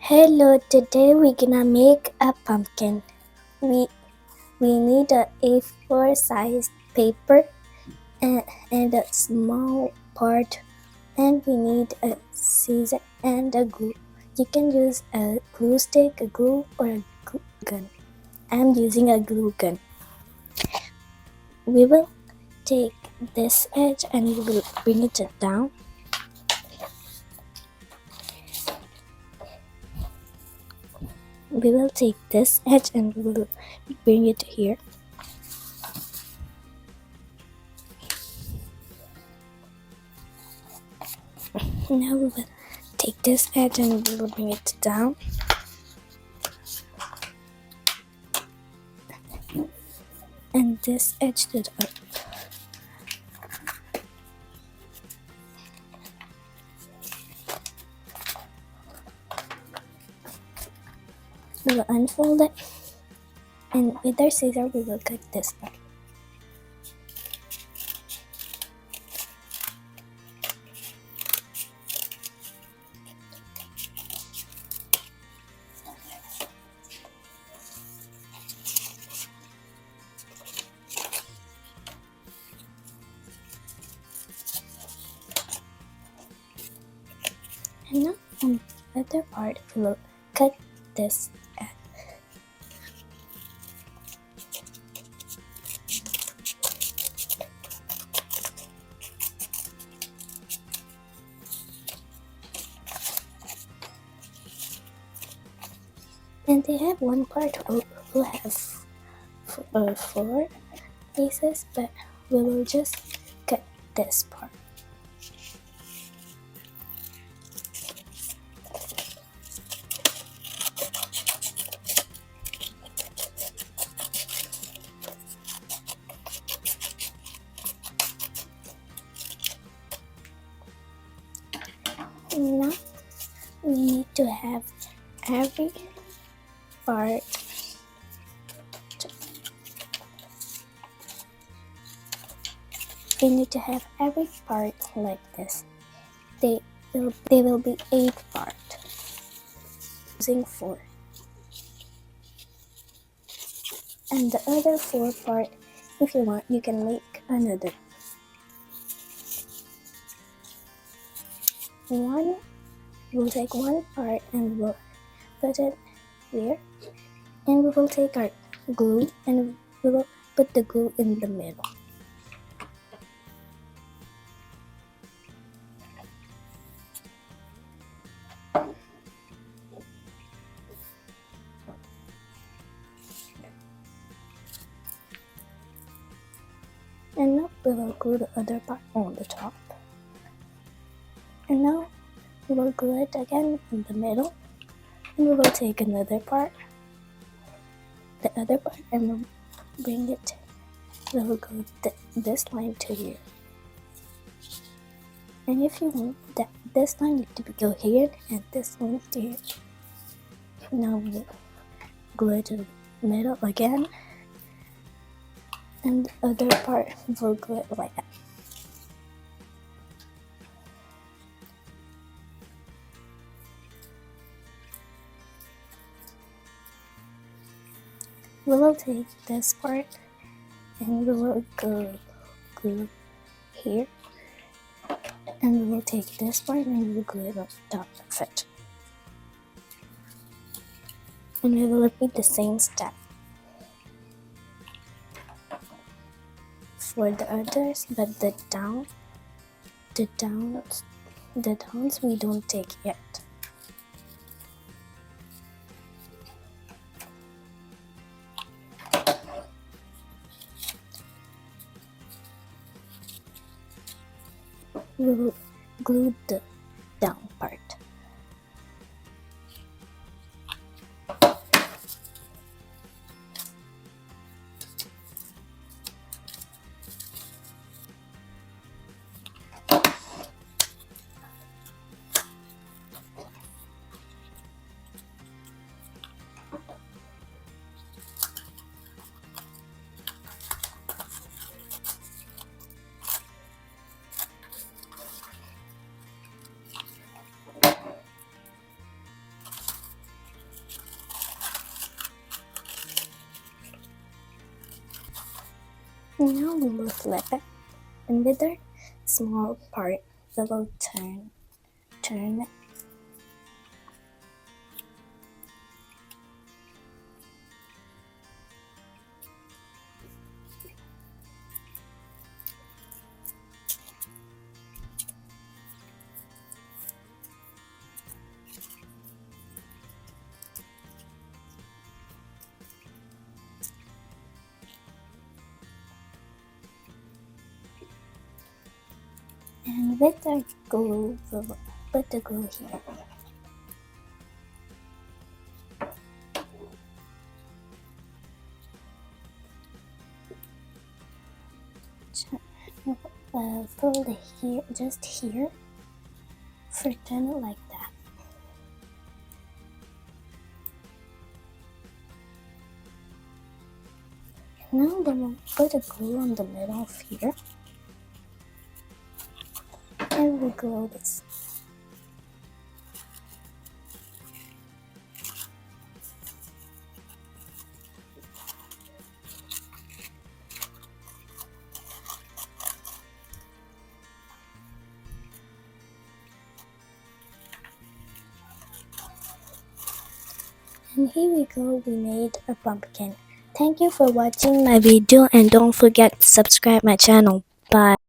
Hello, today we're gonna make a pumpkin. We we need a A4 sized paper and a small part, and we need a scissor and a glue. You can use a glue stick, a glue, or a glue gun. I'm using a glue gun. We will take this edge and we will bring it down. We will take this edge and we will bring it here. Now we will take this edge and we will bring it down. And this edge to the up. We will unfold it, and with our scissor we will cut this part. And now on the other part we will cut this edge. And they have one part who have four pieces, but we will just cut this part. Now we need to have every part like this. They will be 8 parts using 4. And the other 4 part, if you want, you can make another one. We'll take one part and we'll put it here, and we will take our glue and we will put the glue in the middle. And now we will glue the other part on the top. And now we will glue it again in the middle, and we will take another part, the other part, and we'll bring it. We will glue this line to here. And if you want that this line need to go here and this one to here. Now we'll glue it to the middle again, and the other part will glue it like that. We will take this part and we will glue here, and we will take this part and we will glue it on top of it. And we will repeat the same step for the others, but the downs we don't take yet. We will glue the down part. And now we will flip it, and with our small part we will turn it. And with our glue, we will put the glue here. Put it here, just here. Turn it like that. Now we will put a glue on the middle of here. And we glue this. And here we go, we made a pumpkin. Thank you for watching my video and don't forget to subscribe my channel. Bye.